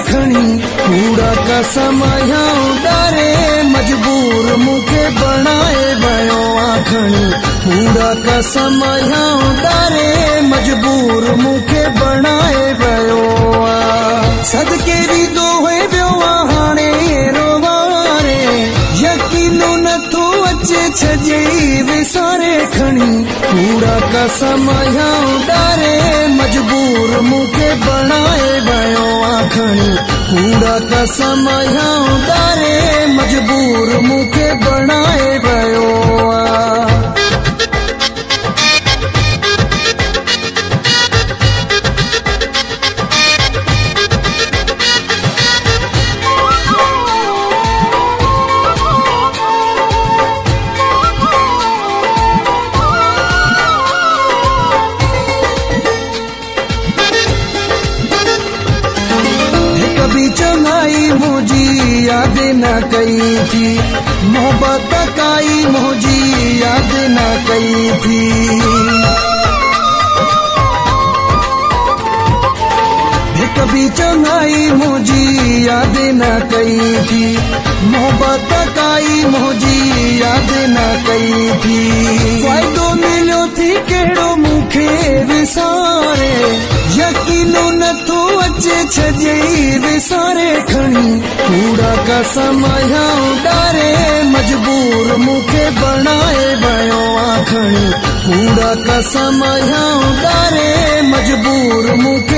खणी कूड़ा कसम डारे मजबूर मुखे बनाए भयो खणी कूड़ा कसम डारे मजबूर मुखे बनाए भयो सदके भी दोहे वियो हाणे रोवारे यकीनो नथो अचे छजे विसारे खणी कूड़ा कसम डारे मजबूर मुखे बनाए भयो खणी कूड़ा कसम डारे मजबूर मुखे बनाए भयो चंगाई मुझी याद न कई थी मोहब्बत काई मुझी याद न कई थी कभी चंगाई मुझी याद न कई थी मोहब्बत काई मुझी याद न कई थी फायदो मिलो थी केड़ो मुखे विसारे यकीनो नथो अचे छजे विसारे खणी कूड़ा कसम डारे मजबूर मुखे बनाए भयो खणी कूड़ा कसम डारे मजबूर मुखे